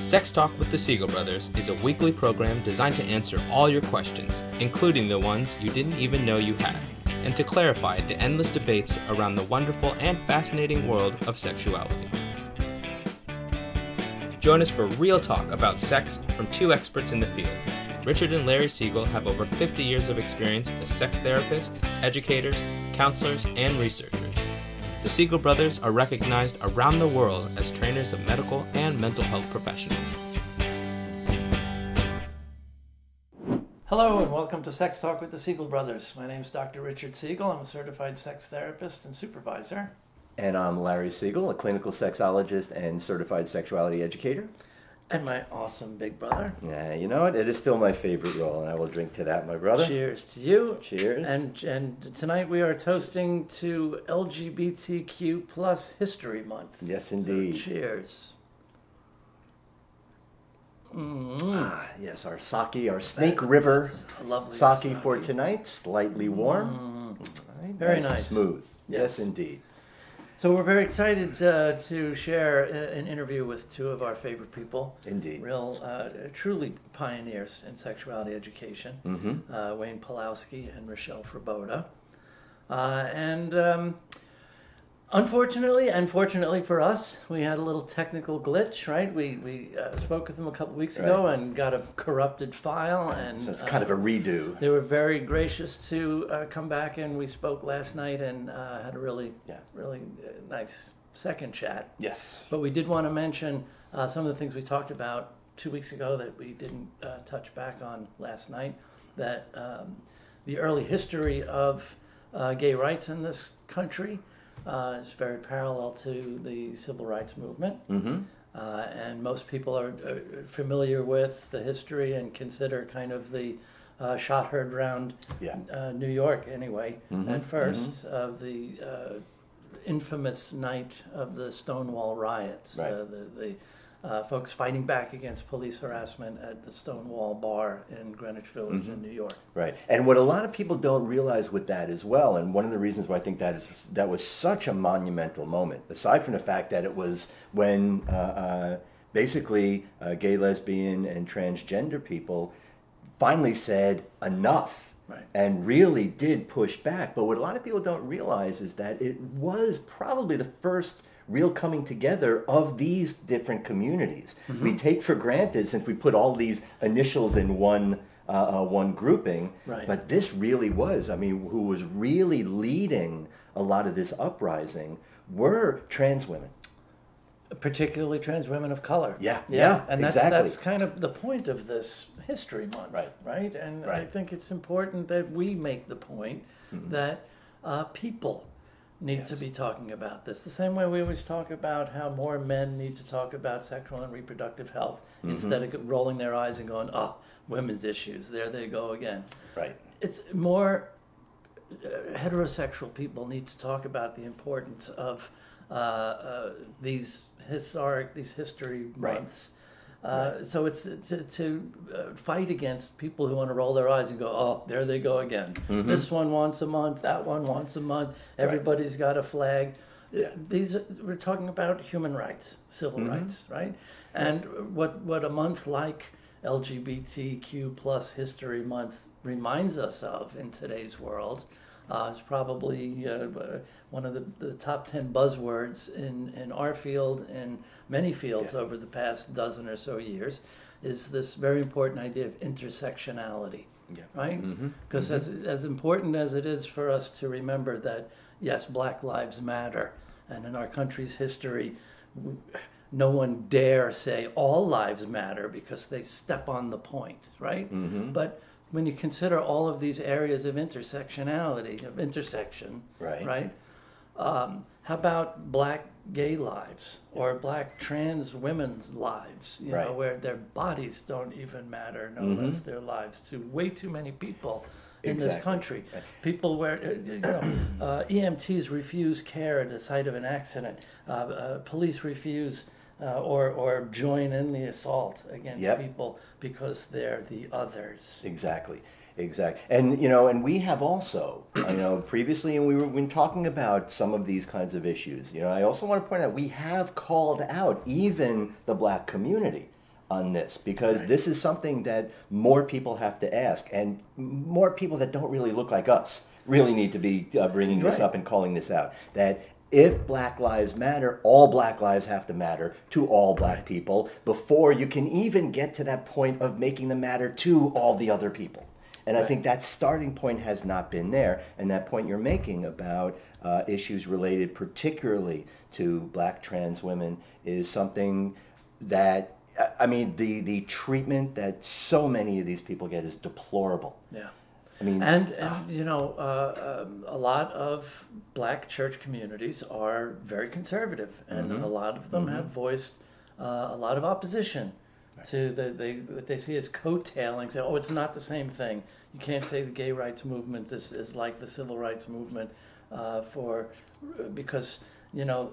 Sex Talk with the Siegel Brothers is a weekly program designed to answer all your questions, including the ones you didn't even know you had, and to clarify the endless debates around the wonderful and fascinating world of sexuality. Join us for real talk about sex from two experts in the field. Richard and Larry Siegel have over 50 years of experience as sex therapists, educators, counselors, and researchers. The Siegel brothers are recognized around the world as trainers of medical and mental health professionals. Hello and welcome to Sex Talk with the Siegel Brothers. My name is Dr. Richard Siegel. I'm a certified sex therapist and supervisor. And I'm Larry Siegel, a clinical sexologist and certified sexuality educator. And my awesome big brother. Yeah, you know what? It is still my favorite role, and I will drink to that, my brother. Cheers to you. Cheers. And tonight we are toasting to LGBTQ plus History Month. Yes, indeed. So cheers. Yes, our sake, our Snake River lovely sake for tonight. Slightly warm. Right, Very nice. nice. And smooth. Yes. Yes, indeed. So we're very excited to share an interview with two of our favorite people. Indeed. Real, truly pioneers in sexuality education. Wayne Pawlowski and Richelle Frabotta. Unfortunately, and fortunately for us, we had a little technical glitch, right? We spoke with them a couple weeks ago and got a corrupted file. And So it's kind of a redo. they were very gracious to come back, and we spoke last night and had a really nice second chat. Yes. But we did want to mention some of the things we talked about 2 weeks ago that we didn't touch back on last night, that the early history of gay rights in this country is very parallel to the civil rights movement. And most people are familiar with the history and consider kind of the shot heard round New York anyway, at first, of the infamous night of the Stonewall Riots. Right. The folks fighting back against police harassment at the Stonewall Bar in Greenwich Village in New York. Right. And what a lot of people don't realize with that as well, and one of the reasons why I think that was such a monumental moment, aside from the fact that it was when basically gay, lesbian, and transgender people finally said enough. Right. And really did push back. But what a lot of people don't realize is that it was probably the first real coming together of these different communities. We take for granted, since we put all these initials in one grouping, Right. but this really was, I mean, who was really leading a lot of this uprising were trans women. Particularly trans women of color. Yeah, And exactly. that's kind of the point of this History Month, right? And I think it's important that we make the point that people need to be talking about this. The same way we always talk about how more men need to talk about sexual and reproductive health instead of rolling their eyes and going, oh, women's issues, there they go again. Right. It's more heterosexual people need to talk about the importance of these history months. So it's to fight against people who want to roll their eyes and go, oh, there they go again. This one once a month, that one once a month. Everybody's got a flag. We're talking about human rights, civil rights, right? And what a month like LGBTQ plus History Month reminds us of in today's world is probably one of the top 10 buzzwords in our field and many fields over the past dozen or so years, is this very important idea of intersectionality, right? Because as important as it is for us to remember that, yes, Black Lives Matter, and in our country's history, no one dare say all lives matter because they step on the point, right? But when you consider all of these areas of intersectionality, of intersection, right? How about Black gay lives or Black trans women's lives, you know, where their bodies don't even matter, no less their lives, to way too many people in this country. People where, EMTs refuse care at the site of an accident, police refuse or join in the assault against people because they're the others. Exactly. And, and we have also, previously, and we've been talking about some of these kinds of issues, I also want to point out we have called out even the Black community on this, because this is something that more people have to ask, and more people that don't really look like us really need to be bringing this up and calling this out. That if Black Lives Matter, all Black lives have to matter to all Black people before you can even get to that point of making them matter to all the other people. And I think that starting point has not been there, and that point you're making about issues related particularly to Black trans women is something that, I mean, the treatment that so many of these people get is deplorable. Yeah. I mean, and you know, a lot of Black church communities are very conservative, and a lot of them have voiced a lot of opposition to what they see as coattailing. Say, oh, it's not the same thing. You can't say the gay rights movement is like the civil rights movement because you know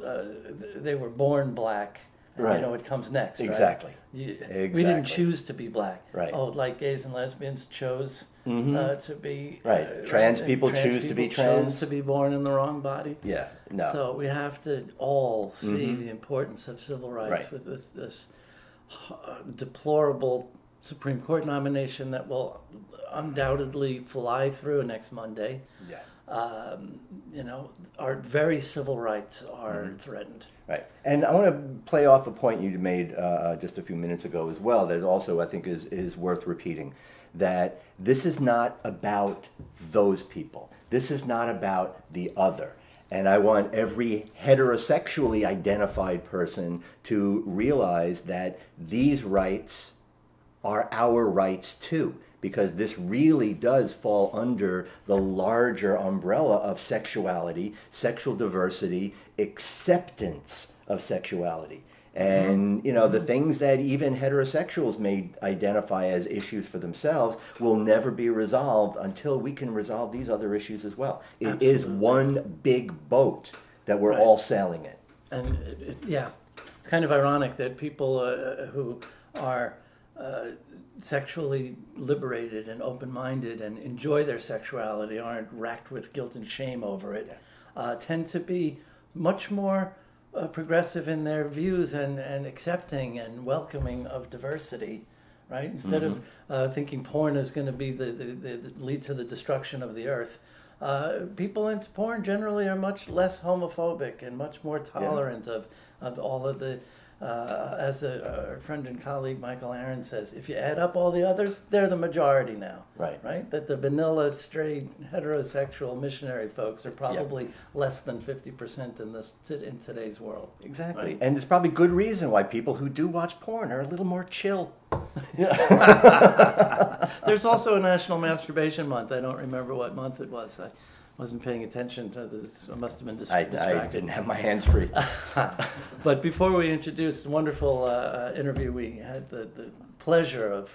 they were born Black. And, you know, it comes next. Exactly. Right? We didn't choose to be Black. Right. Oh, like gays and lesbians chose to be trans people choose to be trans. Chose to be born in the wrong body. Yeah. No. So we have to all see the importance of civil rights with this deplorable Supreme Court nomination that will undoubtedly fly through next Monday. Yeah. You know, our very civil rights are threatened. Right. And I want to play off a point you made just a few minutes ago as well, that also I think is worth repeating, that this is not about those people. This is not about the other. And I want every heterosexually identified person to realize that these rights are our rights too, because this really does fall under the larger umbrella of sexuality, sexual diversity, acceptance of sexuality. And, you know, the things that even heterosexuals may identify as issues for themselves will never be resolved until we can resolve these other issues as well. It is one big boat that we're all sailing in. And, it's kind of ironic that people who are sexually liberated and open-minded and enjoy their sexuality, aren't racked with guilt and shame over it, tend to be much more progressive in their views and accepting and welcoming of diversity, right? Instead of thinking porn is going to be the lead to the destruction of the earth, people into porn generally are much less homophobic and much more tolerant of all of the as our friend and colleague Michael Aaron says, if you add up all the others, they're the majority now. Right? That the vanilla, straight, heterosexual missionary folks are probably less than 50% in today's world. Exactly. Right? And there's probably good reason why people who do watch porn are a little more chill. There's also a National Masturbation Month. I don't remember what month it was. I wasn't paying attention to this. I must have been distracted. I didn't have my hands free. But before we introduce the wonderful interview we had the pleasure of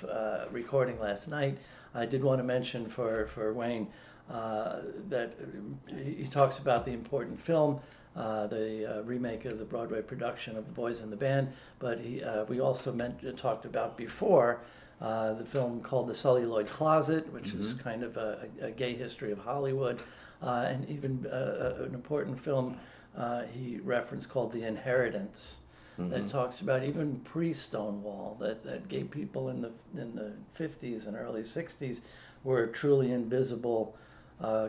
recording last night, I did want to mention for Wayne that he talks about the important film, the remake of the Broadway production of The Boys in the Band, but we also talked about before the film called The Celluloid Closet, which is kind of a gay history of Hollywood. And even an important film he referenced called The Inheritance, that talks about even pre-Stonewall, that gay people in the 50s and early 60s were a truly invisible,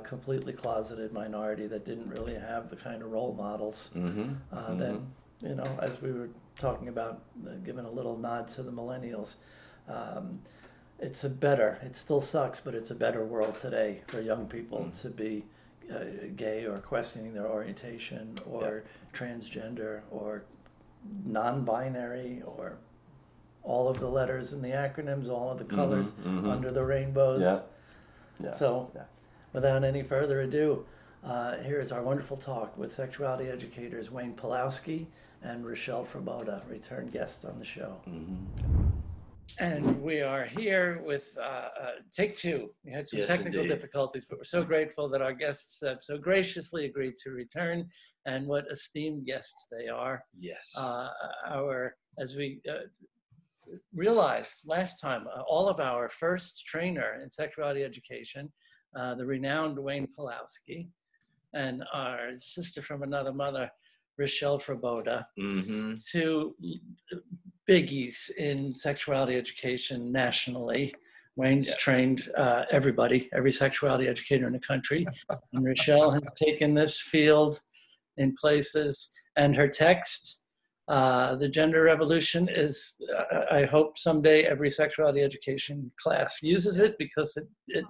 completely closeted minority that didn't really have the kind of role models that, you know, as we were talking about, giving a little nod to the millennials. It still sucks, but it's a better world today for young people to be gay or questioning their orientation or transgender or non-binary or all of the letters and the acronyms, all of the colors under the rainbows. So without any further ado, here is our wonderful talk with sexuality educators Wayne Pawlowski and Richelle Frabotta, return guests on the show. And we are here with take two. We had some technical difficulties, but we're so grateful that our guests have so graciously agreed to return, and what esteemed guests they are. Yes. As we realized last time, all of our first trainer in sexuality education, the renowned Wayne Pawlowski, and our sister from another mother, Richelle Frabotta, to biggies in sexuality education nationally. Wayne's trained everybody, every sexuality educator in the country. And Richelle has taken this field in places, and her text, The Gender Revolution, is, I hope someday every sexuality education class uses it, because it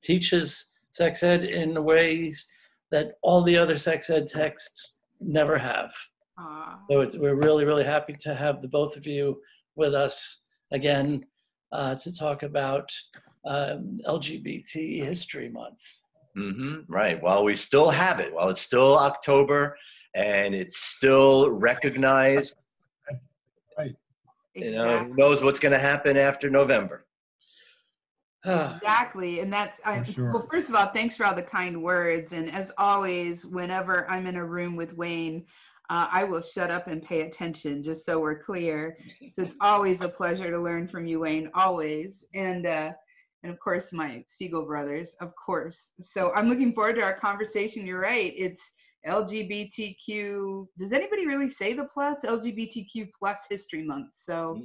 teaches sex ed in ways that all the other sex ed texts never have. So we're really, really happy to have the both of you with us again to talk about LGBT History Month. Right. While we still have it, while it's still October and it's still recognized, right. You know, who knows what's going to happen after November. Exactly. And that's, sure. Well, first of all, thanks for all the kind words. And as always, whenever I'm in a room with Wayne, I will shut up and pay attention, just so we're clear. So it's always a pleasure to learn from you, Wayne, always. And of course, my Siegel brothers, of course. So I'm looking forward to our conversation. You're right. It's LGBTQ. Does anybody really say the plus? LGBTQ plus History Month. So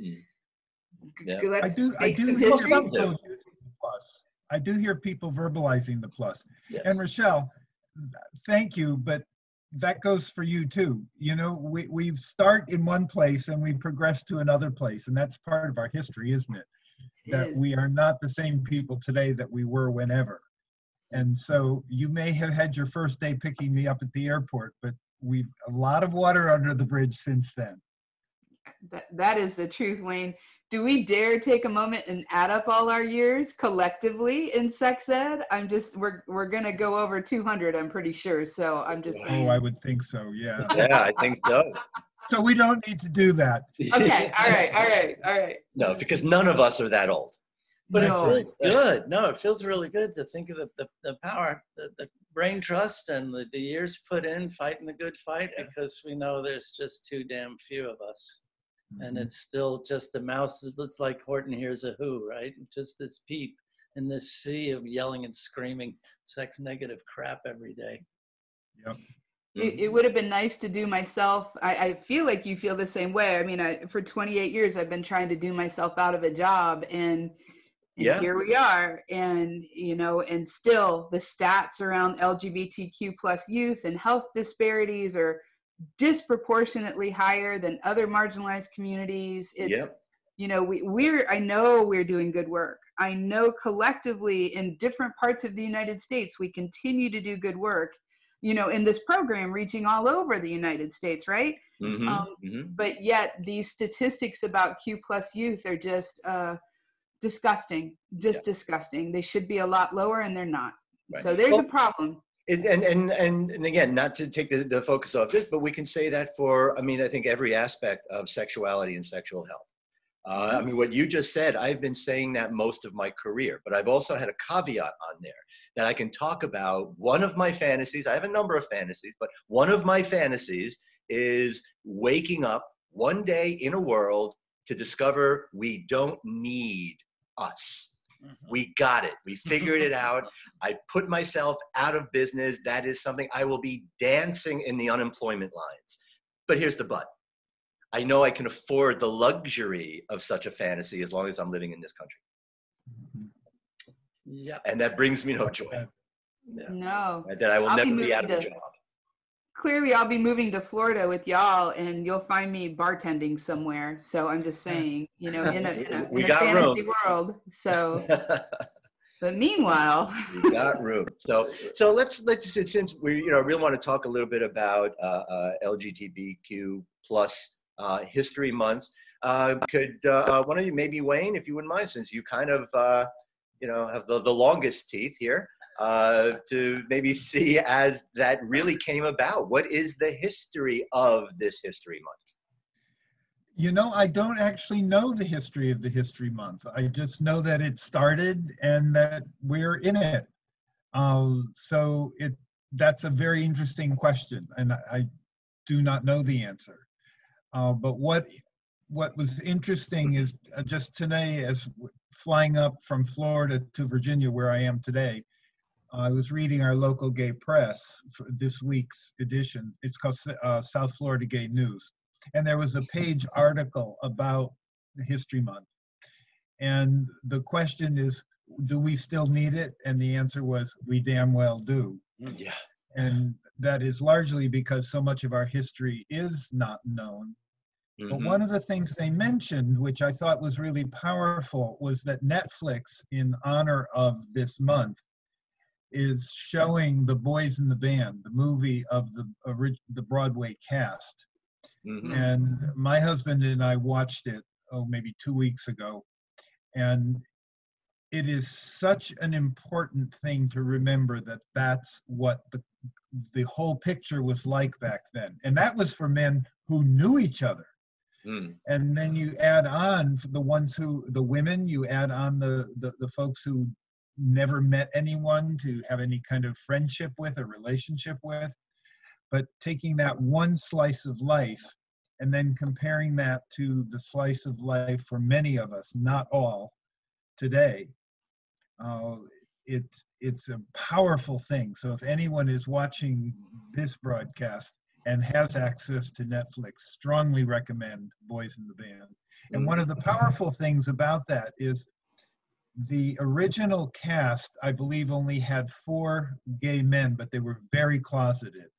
let's make some history. Plus. I do hear people verbalizing the plus. Yes. And Richelle, thank you, but that goes for you too. You know, we start in one place and we progress to another place, and that's part of our history, isn't it? That we are not the same people today that we were whenever. And so you may have had your first day picking me up at the airport, but we've a lot of water under the bridge since then. That is the truth, Wayne. Do we dare take a moment and add up all our years collectively in sex ed? We're gonna go over 200, I'm pretty sure. So I'm just saying. Oh, I would think so, yeah. Yeah, I think so. So we don't need to do that. Okay, all right. No, because none of us are that old. But it's really good. No, it feels really good to think of the power, the brain trust, and the years put in fighting the good fight, because we know there's just too damn few of us. And it's still just a mouse that looks like Horton Hears a Who, right? Just this peep in this sea of yelling and screaming sex negative crap every day. Yep. It would have been nice to do myself. I feel like you feel the same way. I mean, for 28 years, I've been trying to do myself out of a job, and here we are. And, you know, and still the stats around LGBTQ plus youth and health disparities are disproportionately higher than other marginalized communities. It's, you know, I know we're doing good work. I know collectively in different parts of the United States, we continue to do good work, you know, in this program reaching all over the United States, right? But yet these statistics about Q plus youth are just disgusting, disgusting. They should be a lot lower, and they're not. Right. So there's a problem. And again, not to take the focus off this, but we can say that for, I mean, I think every aspect of sexuality and sexual health. I mean, what you just said, I've been saying that most of my career, but I've also had a caveat on there that I can talk about. One of my fantasies, I have a number of fantasies, but one of my fantasies is waking up one day in a world to discover we don't need us. We got it. We figured it out. I put myself out of business. That is something I will be dancing in the unemployment lines. But here's the but. I know I can afford the luxury of such a fantasy as long as I'm living in this country. Yeah. And that brings me no joy. No. That I will never be out of a job. Clearly, I'll be moving to Florida with y'all, and you'll find me bartending somewhere. So I'm just saying, you know, in a fantasy world. So, but meanwhile, we got room. So let's since we really want to talk a little bit about LGBTQ plus History Month. Could one of you, maybe Wayne, if you wouldn't mind, since you kind of have the longest teeth here, to maybe see as that really came about. What is the history of this History Month? You know, I don't actually know the history of the History Month. I just know that it started and that we're in it. So that's a very interesting question, and I do not know the answer. But what was interesting is just today, as flying up from Florida to Virginia, where I am today, I was reading our local gay press for this week's edition. It's called South Florida Gay News. and there was a page article about the History Month. And the question is, do we still need it? And the answer was, we damn well do. Yeah. And that is largely because so much of our history is not known. But one of the things they mentioned, which I thought was really powerful, was that Netflix, in honor of this month, is showing The Boys in the Band, the movie of the Broadway cast. And my husband and I watched it, maybe 2 weeks ago. And it is such an important thing to remember that that's what the whole picture was like back then. And that was for men who knew each other. And then you add on the women, you add on the folks who never met anyone to have any kind of friendship with or relationship with. But taking that one slice of life and then comparing that to the slice of life for many of us, not all, today, it's a powerful thing. So if anyone is watching this broadcast and has access to Netflix, strongly recommend Boys in the Band. And one of the powerful things about that is the original cast, I believe, only had 4 gay men, but they were very closeted.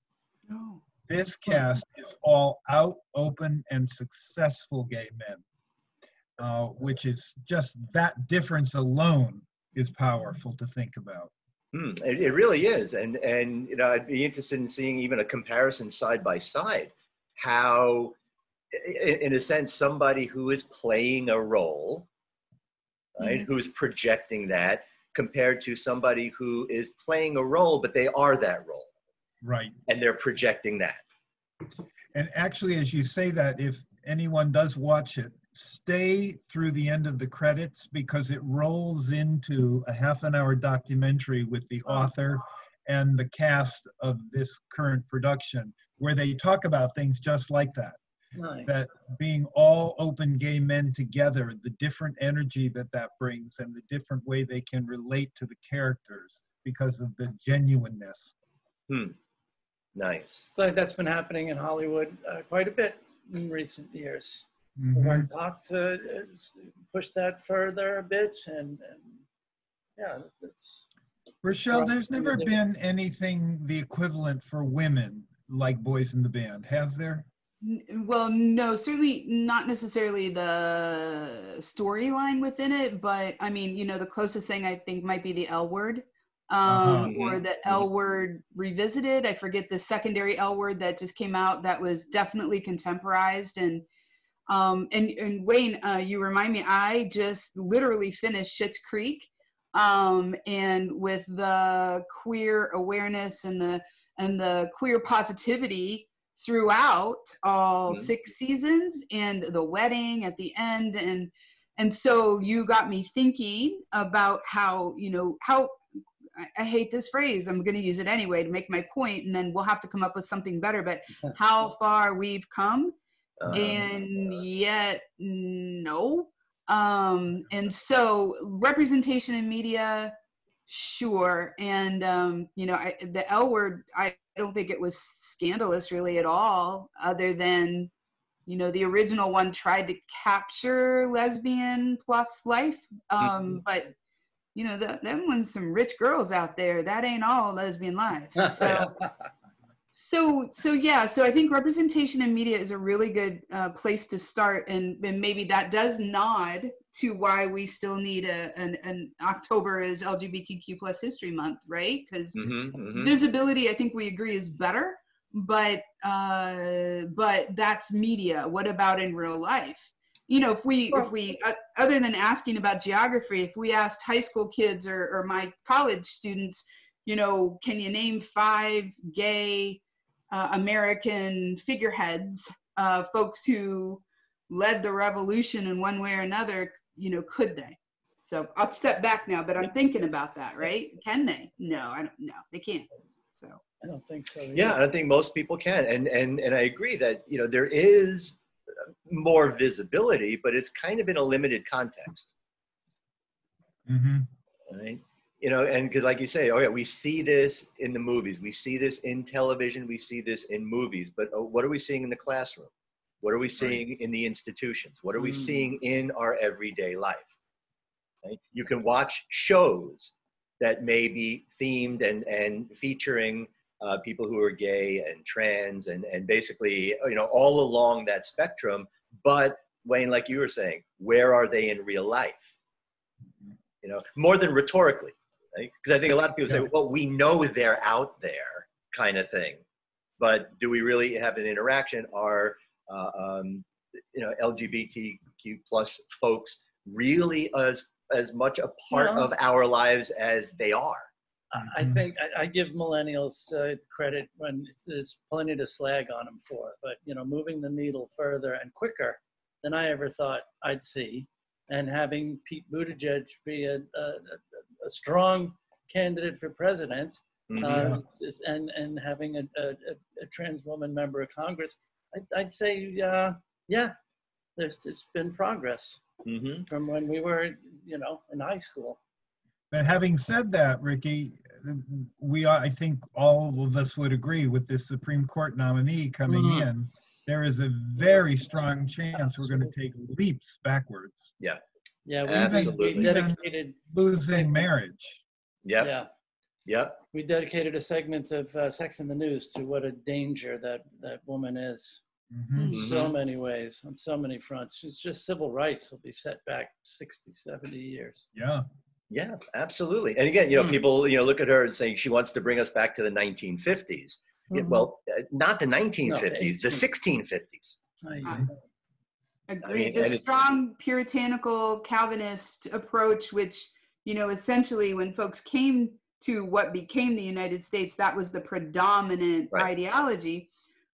Oh. This cast is all out, open, and successful gay men, which is just that difference alone is powerful to think about. It really is, and you know, I'd be interested in seeing even a comparison side by side, how, in a sense, somebody who is playing a role, right, who's projecting that, compared to somebody who is playing a role, but they are that role, right, and they're projecting that. And actually, as you say that, if anyone does watch it, stay through the end of the credits, because it rolls into a half-an-hour documentary with the author and the cast of this current production, where they talk about things just like that. Nice. That being all open gay men together, the different energy that brings, and the different way they can relate to the characters because of the genuineness. Nice. Glad that's been happening in Hollywood quite a bit in recent years. We're talked to push that further a bit, and yeah, it's. Richelle, there's never been anything the equivalent for women like Boys in the Band, has there? Well, no, certainly not necessarily the storyline within it, but I mean, you know, the closest thing I think might be the L Word, or the L Word revisited. I forget the secondary L Word that just came out that was definitely contemporized. And Wayne, you remind me, I just literally finished Schitt's Creek, and with the queer awareness and the queer positivity throughout all 6 seasons, and the wedding at the end, and so you got me thinking about how, you know, how I hate this phrase, I'm going to use it anyway to make my point, and then we'll have to come up with something better, but how far we've come, and yet no. And so representation in media, sure. And, you know, the L Word, I don't think it was scandalous really at all, other than, you know, the original one tried to capture lesbian plus life. But, you know, them one's some rich girls out there. That ain't all lesbian life. So yeah, so I think representation in media is a really good place to start, and maybe that does nod to why we still need an October as LGBTQ plus History Month, right? Because visibility, I think we agree, is better, but that's media. What about in real life? You know, if we other than asking about geography, if we asked high school kids or my college students, you know, can you name 5 gay American figureheads, folks who led the revolution in one way or another, you know, could they? So I'll step back now, but I'm thinking about that, right? Can they? No, I don't. No, they can't. So I don't think so either. Yeah, I don't think most people can, and I agree that, you know, there is more visibility, but it's kind of in a limited context. Right? You know, and because, like you say, oh yeah, we see this in the movies, we see this in television, we see this in movies, but what are we seeing in the classroom? What are we seeing in the institutions? What are we seeing in our everyday life? Right? You can watch shows that may be themed and featuring people who are gay and trans and basically, you know, all along that spectrum. But Wayne, like you were saying, where are they in real life? You know, more than rhetorically, right? Because I think a lot of people say, well, we know they're out there kind of thing. But do we really have an interaction? Are, you know, LGBTQ plus folks really as much a part of our lives as they are? I think I give millennials credit when there's plenty to slag on them for, but, you know, moving the needle further and quicker than I ever thought I'd see, and having Pete Buttigieg be a strong candidate for president, and having a trans woman member of Congress, I'd say, yeah, it's been progress from when we were, you know, in high school. But having said that, Ricky, I think all of us would agree with this Supreme Court nominee coming in, there is a very strong chance we're going to take leaps backwards. Yeah. Yeah, Absolutely. we dedicated losing marriage. Yeah. We dedicated a segment of Sex in the News to what a danger that woman is. In so many ways, on so many fronts. It's just civil rights will be set back 60, 70 years. Yeah, absolutely. And again, you know, people, you know, look at her and saying she wants to bring us back to the 1950s. Yeah, well, not the 1950s, the 1650s. Agreed. The strong puritanical Calvinist approach, which, you know, essentially when folks came to what became the United States, that was the predominant ideology.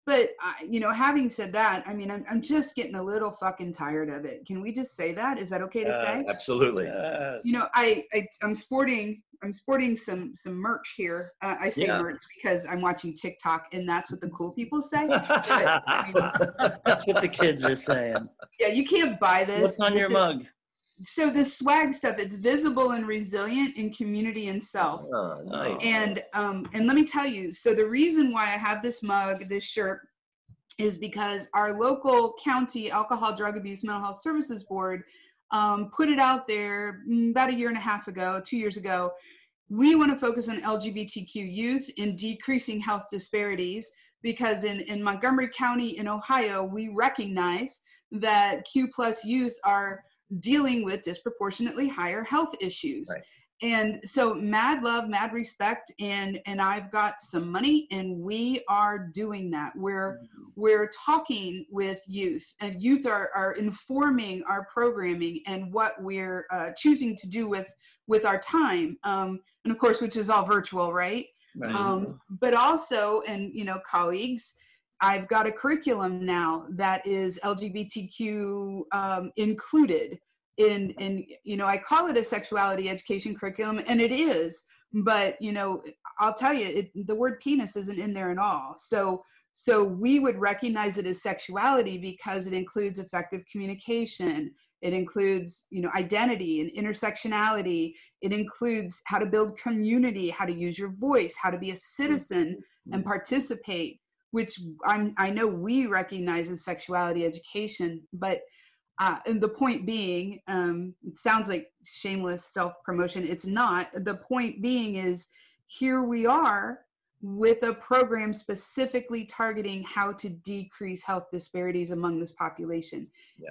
But, you know, having said that, I mean, I'm just getting a little fucking tired of it. Can we just say that? Is that okay to say? Absolutely. Yes. You know, I'm sporting some merch here. I say merch because I'm watching TikTok, and that's what the cool people say. But, I mean, that's what the kids are saying. Yeah, you can't buy this. What's on your mug? So this swag stuff, it's visible and resilient in community and self. Oh, nice. And let me tell you, so the reason why I have this mug, this shirt, is because our local county alcohol, drug abuse, mental health services board put it out there about 1.5 years ago, 2 years ago. We want to focus on LGBTQ youth in decreasing health disparities, because in Montgomery County in Ohio, we recognize that Q+ youth are dealing with disproportionately higher health issues. And so mad love, mad respect, and I've got some money, and we are doing that. We're talking with youth, and youth are informing our programming and what we're choosing to do with our time, and of course, which is all virtual, right? But also, and you know, colleagues, I've got a curriculum now that is LGBTQ included in, you know, I call it a sexuality education curriculum, and it is, but, you know, I'll tell you, the word penis isn't in there at all. So we would recognize it as sexuality because it includes effective communication. It includes, you know, identity and intersectionality. It includes how to build community, how to use your voice, how to be a citizen and participate, which I know we recognize as sexuality education. But and the point being, it sounds like shameless self-promotion. It's not. The point being is, here we are with a program specifically targeting how to decrease health disparities among this population.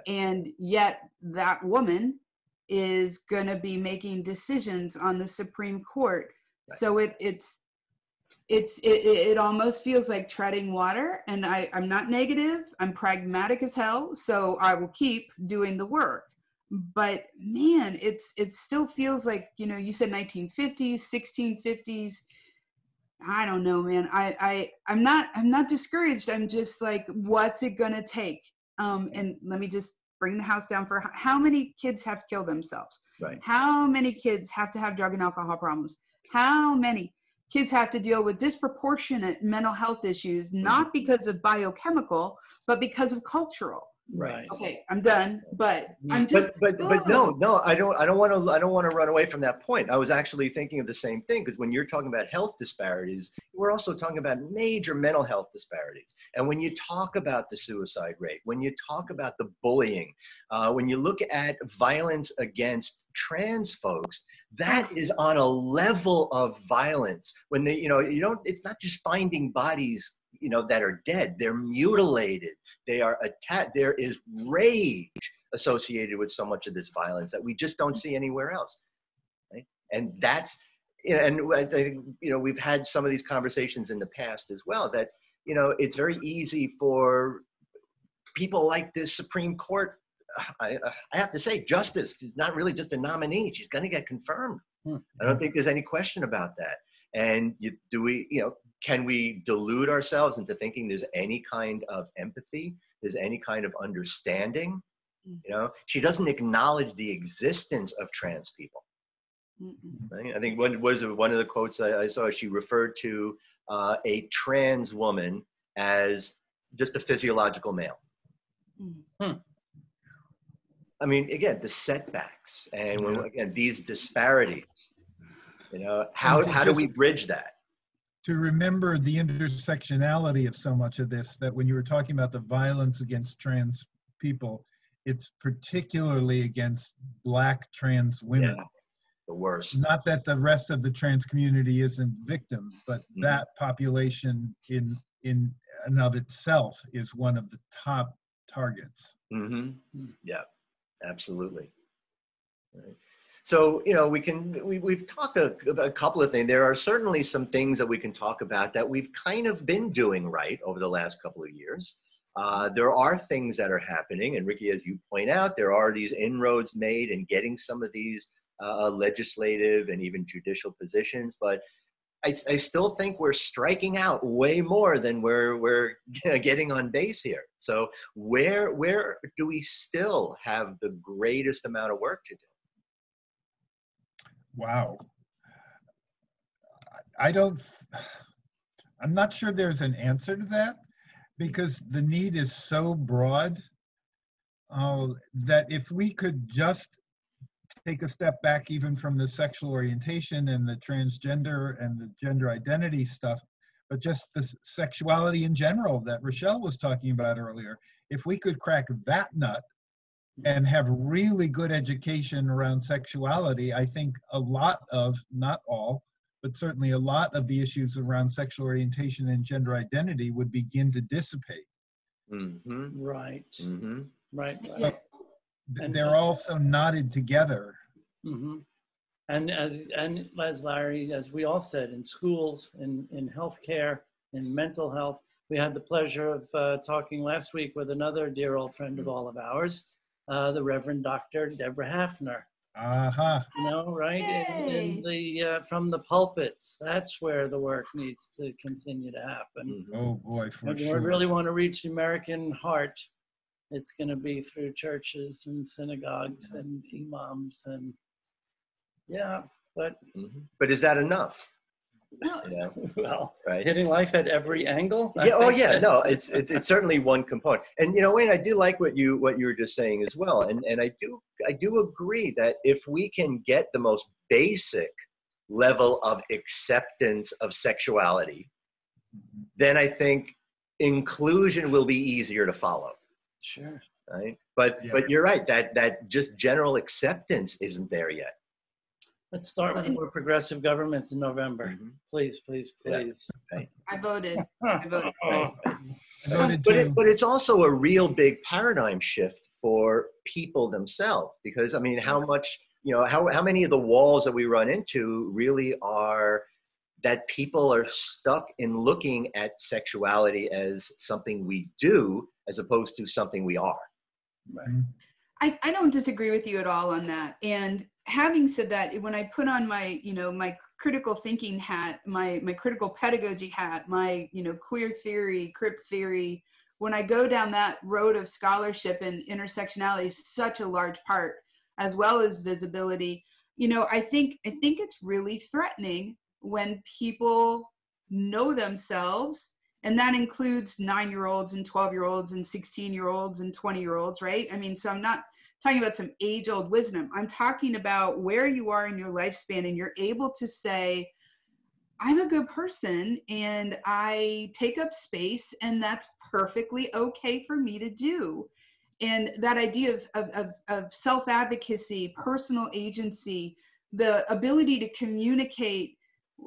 And yet that woman is going to be making decisions on the Supreme Court. So it almost feels like treading water, and I'm not negative. I'm pragmatic as hell, so I will keep doing the work. But man, it still feels like, you know, you said 1950s, 1650s. I don't know, man. I'm not discouraged. I'm just like, what's it gonna take? And let me just bring the house down for how many kids have to kill themselves? How many kids have to have drug and alcohol problems? How many kids have to deal with disproportionate mental health issues, not because of biochemical, but because of cultural? Right. Okay, I'm done. But I'm just. But no, I don't want to run away from that point. I was actually thinking of the same thing, because when you're talking about health disparities, we're also talking about major mental health disparities. And when you talk about the suicide rate, when you talk about the bullying, when you look at violence against trans folks, that is on a level of violence when they, it's not just finding bodies, that are dead. They're mutilated. They are attacked. There is rage associated with so much of this violence that we just don't see anywhere else. Right? And that's, and I think, we've had some of these conversations in the past as well, that, it's very easy for people like this Supreme Court, I have to say, justice is not really just a nominee. She's going to get confirmed. I don't think there's any question about that. And can we delude ourselves into thinking there's any kind of empathy, there's any kind of understanding? She doesn't acknowledge the existence of trans people. Right? I think one of the quotes I saw, she referred to a trans woman as just a physiological male. I mean, again, the setbacks and again, these disparities, how do we bridge that? To remember the intersectionality of so much of this, that when you were talking about the violence against trans people, it's particularly against Black trans women. Yeah, the worst. Not that the rest of the trans community isn't victims, but that population in and of itself is one of the top targets. Yeah, absolutely. Right. So, we've talked about a couple of things. There are certainly some things that we can talk about that we've kind of been doing right over the last couple of years. There are things that are happening. And Ricky, as you point out, there are these inroads made in getting some of these legislative and even judicial positions. But I still think we're striking out way more than we're getting on base here. So where do we still have the greatest amount of work to do? Wow. I'm not sure there's an answer to that, because the need is so broad that if we could just take a step back even from the sexual orientation and the transgender and the gender identity stuff, but just the sexuality in general that Richelle was talking about earlier, if we could crack that nut and have really good education around sexuality, I think a lot of, not all, but certainly a lot of the issues around sexual orientation and gender identity would begin to dissipate. Right. Right. But they're also knotted together. And as Larry, as we all said, in schools, in healthcare, in mental health, we had the pleasure of talking last week with another dear old friend of all of ours, the Reverend Dr. Deborah Hafner. Right? In the from the pulpits, that's where the work needs to continue to happen. Oh boy, for sure. If we really want to reach the American heart, it's going to be through churches and synagogues and imams and but is that enough? Well, right. Hitting life at every angle. No, it's certainly one component. And Wayne, I do like what you were just saying as well. And I do agree that if we can get the most basic level of acceptance of sexuality, then I think inclusion will be easier to follow. Sure. Right. But you're right, that just general acceptance isn't there yet. Let's start with a more progressive government in November. Please. Yeah. Okay. I voted. But it's also a real big paradigm shift for people themselves, because how much, how many of the walls that we run into really are that people are stuck in looking at sexuality as something we do as opposed to something we are. Right. I don't disagree with you at all on that. And having said that, when I put on my, my critical thinking hat, my critical pedagogy hat, my, queer theory, crip theory, when I go down that road of scholarship, and intersectionality is such a large part, as well as visibility, I think it's really threatening when people know themselves And that includes 9-year-olds and 12-year-olds and 16-year-olds and 20-year-olds, right? I mean, so I'm not talking about some age-old wisdom. I'm talking about where you are in your lifespan and you're able to say, I'm a good person and I take up space and that's perfectly okay for me to do. And that idea of self-advocacy, personal agency, the ability to communicate,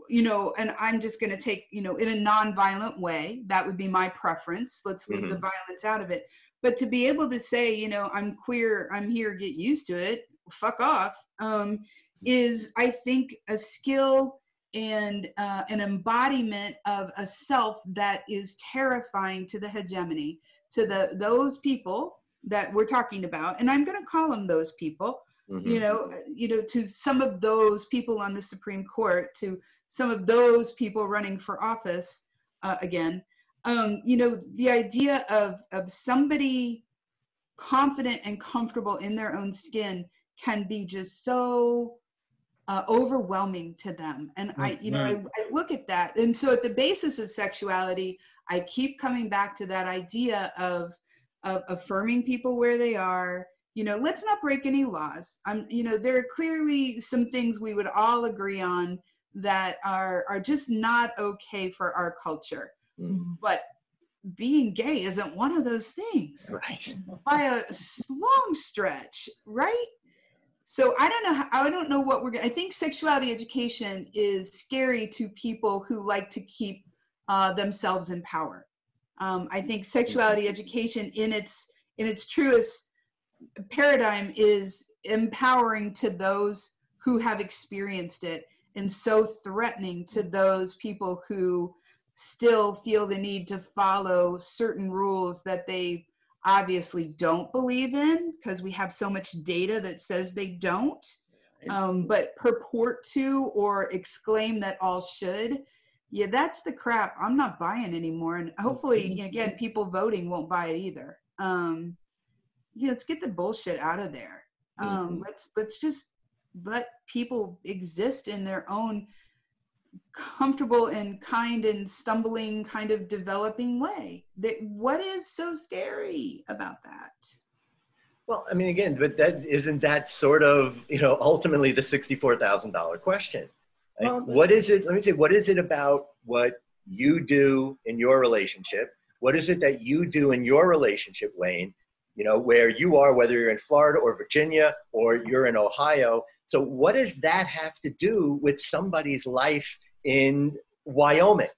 you know, and I'm just going to take, you know, in a non-violent way, that would be my preference. Let's leave the violence out of it. But to be able to say, you know, I'm queer, I'm here, get used to it, fuck off, is, I think, a skill and an embodiment of a self that is terrifying to the hegemony, to those people that we're talking about. And I'm going to call them those people, you know, to some of those people on the Supreme Court, to some of those people running for office again. You know, the idea of somebody confident and comfortable in their own skin can be just so overwhelming to them. And I look at that. And so at the basis of sexuality, I keep coming back to that idea of affirming people where they are. You know, let's not break any laws. You know, there are clearly some things we would all agree on that are just not okay for our culture. But being gay isn't one of those things, right? By a long stretch, right? So I don't know what I think sexuality education is scary to people who like to keep themselves in power. I think sexuality education in its truest paradigm is empowering to those who have experienced it, and so threatening to those people who still feel the need to follow certain rules that they obviously don't believe in, because we have so much data that says they don't, but purport to or exclaim that all should. Yeah, that's the crap I'm not buying anymore. And hopefully, again, people voting won't buy it either. Yeah, let's get the bullshit out of there. Let's just let people exist in their own comfortable and kind and stumbling kind of developing way. What is so scary about that? Well, I mean, again, but isn't that sort of, you know, ultimately the $64,000 question? Right? Well, what is it? Let me say, what is it about what you do in your relationship? What is it that you do in your relationship, Wayne? You know, where you are, whether you're in Florida or Virginia or you're in Ohio. So what does that have to do with somebody's life in Wyoming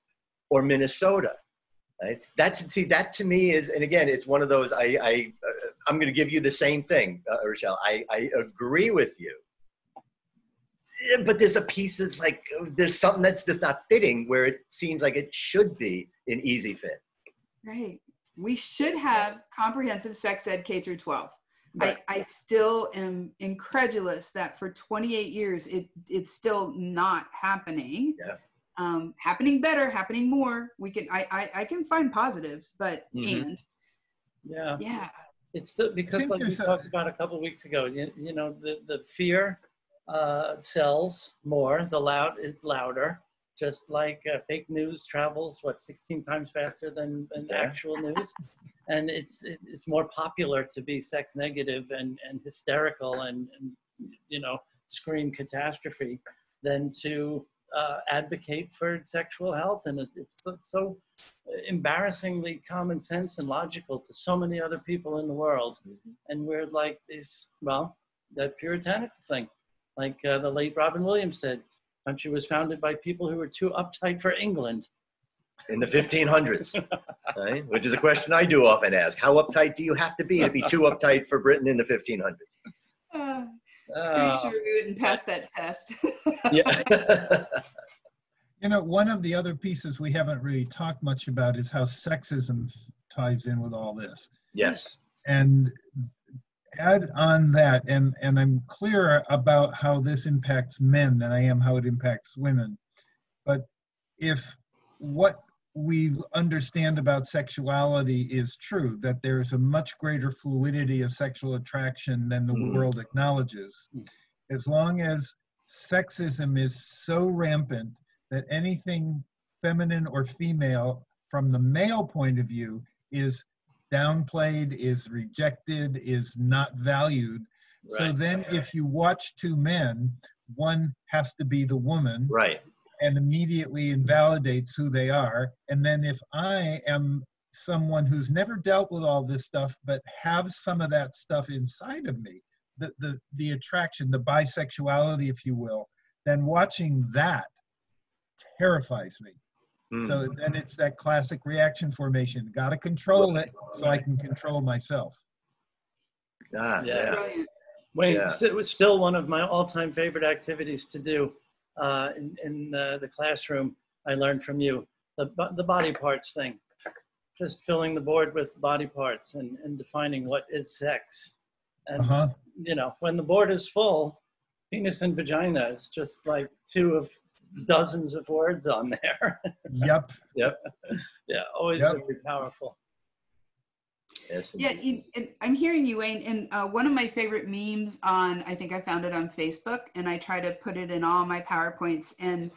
or Minnesota? Right? That to me is, and again, it's one of those, I'm going to give you the same thing, Richelle. I agree with you. But there's a piece that's like, there's something that's just not fitting where it seems like it should be an easy fit. Right. We should have comprehensive sex ed K through 12. Right. I still am incredulous that for 28 years, it's still not happening. Yeah. Happening better, happening more. I can find positives, but yeah. It's still, because like we talked about a couple of weeks ago, you know, the fear sells more, it's louder, just like fake news travels, 16 times faster than actual news. And it's more popular to be sex negative and hysterical and, you know, scream catastrophe than to advocate for sexual health. And it's so embarrassingly common sense and logical to so many other people in the world. And we're like this, well, that puritanical thing. Like the late Robin Williams said, country was founded by people who were too uptight for England. In the 1500s, right? Which is a question I do often ask. How uptight do you have to be too uptight for Britain in the 1500s? Pretty sure we wouldn't pass that test. Yeah. You know, one of the other pieces we haven't really talked much about is how sexism ties in with all this. Yes. And add on that, and I'm clearer about how this impacts men than I am how it impacts women. But if what we understand about sexuality is true, that there's a much greater fluidity of sexual attraction than the world acknowledges, as long as sexism is so rampant that anything feminine or female from the male point of view is downplayed, is rejected, is not valued. So then if you watch two men, one has to be the woman. Right. And immediately invalidates who they are. And then if I am someone who's never dealt with all this stuff, but have some of that stuff inside of me, the attraction, the bisexuality, if you will, then watching that terrifies me. So then it's that classic reaction formation. Got to control it so I can control myself. Wayne, it was still one of my all-time favorite activities to do in the classroom. I learned from you the body parts thing, just filling the board with body parts and defining what is sex. And you know, when the board is full, penis and vagina is just like two of dozens of words on there. Yep. Yeah, always very powerful. Yes, yeah, and I'm hearing you, Wayne, and one of my favorite memes on, I think I found it on Facebook, and I try to put it in all my PowerPoints, and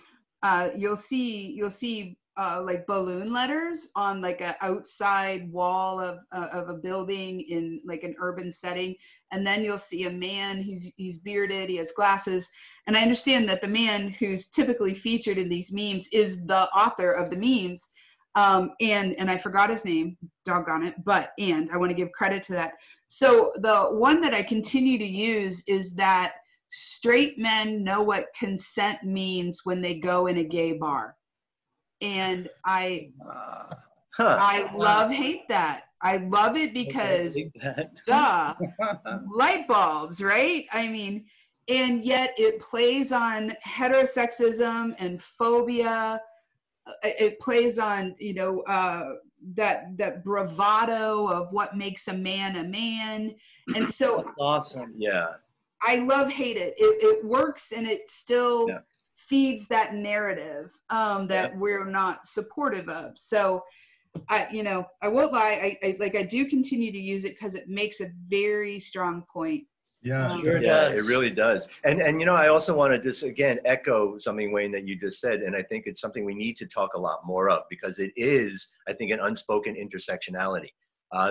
you'll see like balloon letters on like an outside wall of a building in like an urban setting, and then you'll see a man, he's bearded, he has glasses, and I understand that the man who's typically featured in these memes is the author of the memes. And I forgot his name, doggone it, and I want to give credit to that. So the one that I continue to use is that straight men know what consent means when they go in a gay bar. And I hate that. I love it because duh, light bulbs, right? I mean, and yet it plays on heterosexism and phobia. It plays on, you know, that bravado of what makes a man. And so awesome. Yeah. I hate it. It works, and it still feeds that narrative that we're not supportive of. So I won't lie. I do continue to use it because it makes a very strong point. Yeah, it really does. And you know, I also want to just again echo something, Wayne, that you just said, and I think it's something we need to talk a lot more of, because it is, I think, an unspoken intersectionality.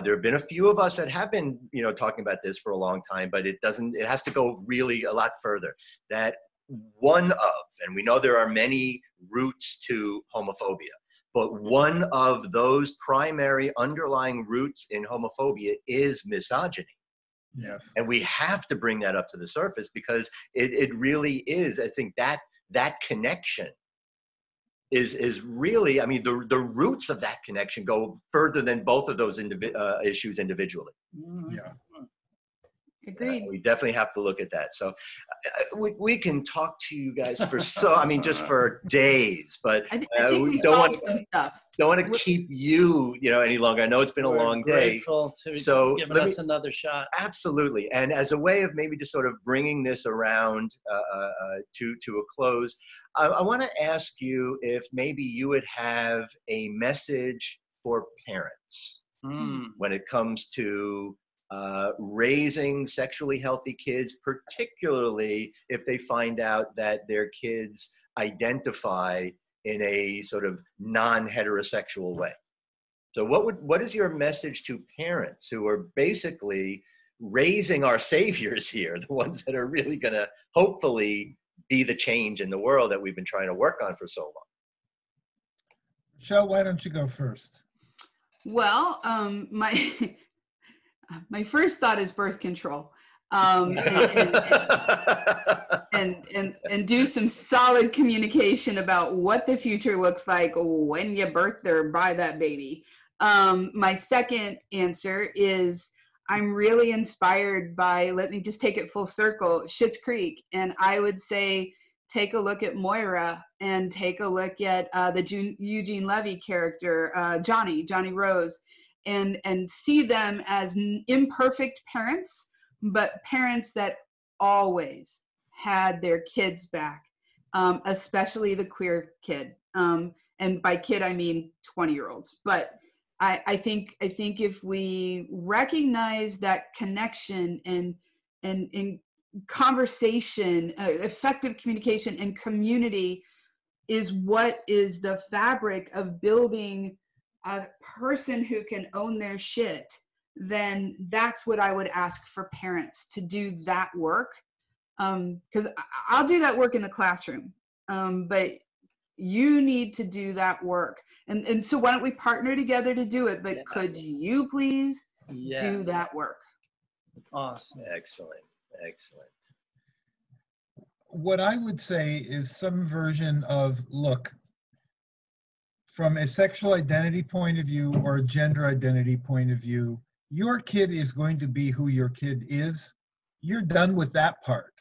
There have been a few of us that have been, you know, talking about this for a long time, but it has to go really a lot further. That one of, and we know there are many roots to homophobia, but one of those primary underlying roots in homophobia is misogyny. Yes. And we have to bring that up to the surface, because it really is. I think that connection is really, I mean, the roots of that connection go further than both of those issues individually. Yeah. Agreed. We definitely have to look at that. So we can talk to you guys for just for days, but I think we don't want to keep you any longer. I know it's been a long day. Grateful to giving us another shot. Absolutely. And as a way of maybe just sort of bringing this around to a close, I want to ask you if maybe you would have a message for parents when it comes to raising sexually healthy kids, particularly if they find out that their kids identify in a sort of non-heterosexual way. So what is your message to parents who are basically raising our saviors here, the ones that are really going to hopefully be the change in the world that we've been trying to work on for so long? Richelle, why don't you go first? Well, my first thought is birth control, and do some solid communication about what the future looks like when you birth or buy that baby. My second answer is I'm really inspired by, let me just take it full circle, Schitt's Creek. And I would say, take a look at Moira and take a look at the Eugene Levy character, Johnny Rose. And see them as imperfect parents, but parents that always had their kids back, especially the queer kid. And by kid, I mean 20-year-olds. But I think if we recognize that connection and conversation, effective communication and community is what is the fabric of building a person who can own their shit, then that's what I would ask for parents to do that work. Because I'll do that work in the classroom, but you need to do that work. And so why don't we partner together to do it? But could you please do that work? Awesome. Excellent. Excellent. What I would say is some version of, look, from a sexual identity point of view or a gender identity point of view, your kid is going to be who your kid is. You're done with that part.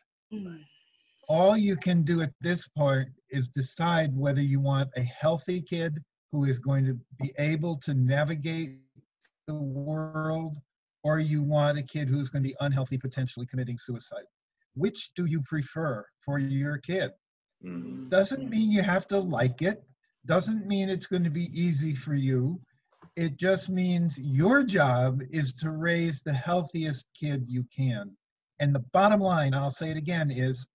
All you can do at this point is decide whether you want a healthy kid who is going to be able to navigate the world, or you want a kid who's going to be unhealthy, potentially committing suicide. Which do you prefer for your kid? Doesn't mean you have to like it. Doesn't mean it's going to be easy for you. It just means your job is to raise the healthiest kid you can. And the bottom line, I'll say it again, is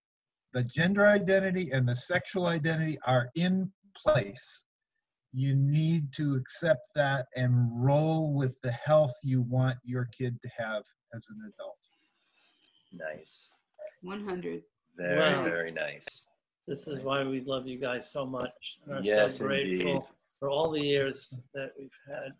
the gender identity and the sexual identity are in place. You need to accept that and roll with the health you want your kid to have as an adult. Nice. 100. Very, very nice. This is why we love you guys so much and are Yes, so grateful indeed. for all the years that we've had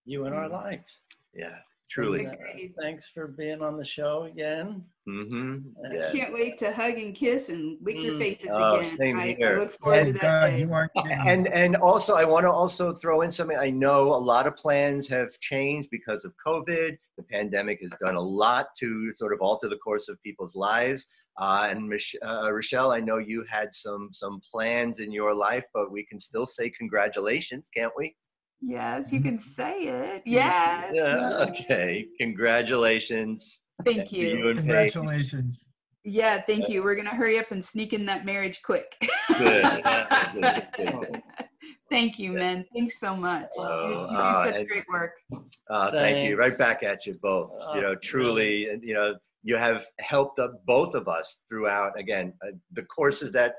you in our lives. Yeah, truly. And, thanks for being on the show again. Yeah. Can't wait to hug and kiss and lick your faces Oh, again. same I here. look forward to that day. You aren't And also, I want to also throw in something. I know a lot of plans have changed because of COVID. The pandemic has done a lot to sort of alter the course of people's lives. And Richelle, I know you had some plans in your life, but we can still say congratulations, can't we? Yes, you can say it. Yes. Yeah. Okay. Congratulations. Thank you. You and Congratulations. Yeah, thank you. We're going to hurry up and sneak in that marriage quick. Good. Good. Thank you, man. Thanks so much. You do such great work. Thank you. Right back at you both. Truly, you have helped both of us throughout, again, the courses that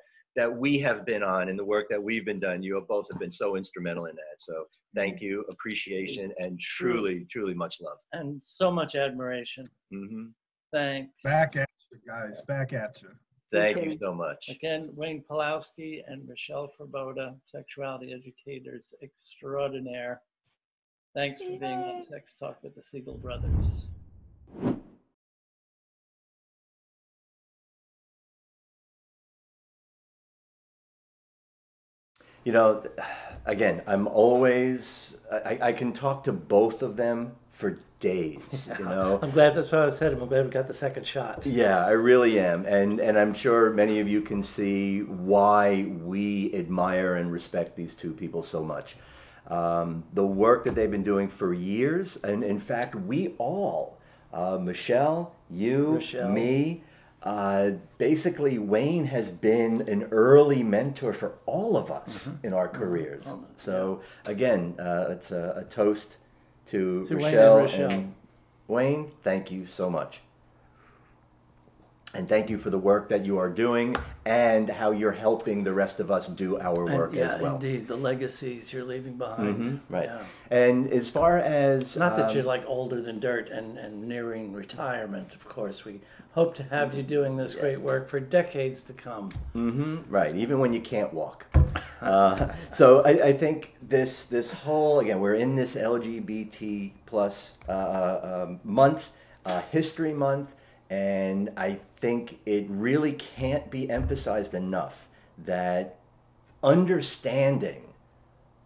we have been on and the work that we've been done. You both have been so instrumental in that. So thank you, appreciation, and truly, truly much love. And so much admiration. Thanks. Back at you, guys. Back at you. Thank you so much. Again, Wayne Pawlowski and Richelle Frabotta, sexuality educators extraordinaire. Thanks for being on Sex Talk with the Siegel Brothers. Again, I'm always, I can talk to both of them for days, I'm glad, that's what I said. I'm glad we got the second shot. Yeah, I really am. And I'm sure many of you can see why we admire and respect these two people so much. The work that they've been doing for years, and in fact, we all, Michelle, you, Richelle, me, basically Wayne has been an early mentor for all of us in our careers. So again, it's a toast to Richelle and Wayne. Thank you so much. And thank you for the work that you are doing and how you're helping the rest of us do our work as well. Indeed, the legacies you're leaving behind. Right. Yeah. And as far as... Not that you're like older than dirt and nearing retirement, of course. We hope to have you doing this great work for decades to come. Right, even when you can't walk. So I think this whole, again, we're in this LGBT plus month, History Month, and I think it really can't be emphasized enough that understanding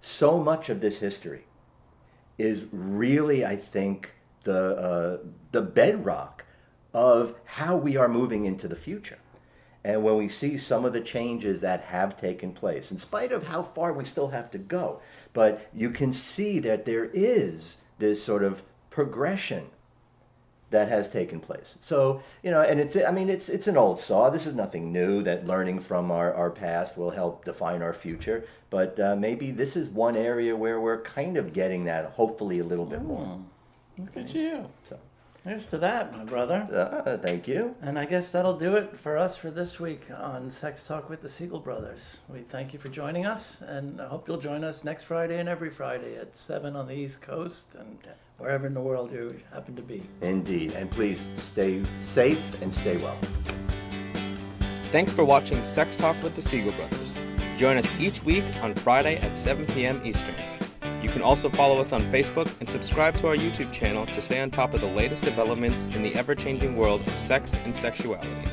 so much of this history is really, I think, the bedrock of how we are moving into the future. And when we see some of the changes that have taken place, in spite of how far we still have to go, but you can see that there is this sort of progression that has taken place. So, and it's an old saw. This is nothing new, that learning from our past will help define our future. But maybe this is one area where we're kind of getting that, hopefully a little bit more. Look at you. So. Here's to that, my brother. Thank you. And I guess that'll do it for us for this week on Sex Talk with the Siegel Brothers. We thank you for joining us, and I hope you'll join us next Friday and every Friday at 7 on the East Coast and wherever in the world you happen to be. Indeed. And please stay safe and stay well. Thanks for watching Sex Talk with the Siegel Brothers. Join us each week on Friday at 7 p.m. Eastern. You can also follow us on Facebook and subscribe to our YouTube channel to stay on top of the latest developments in the ever-changing world of sex and sexuality.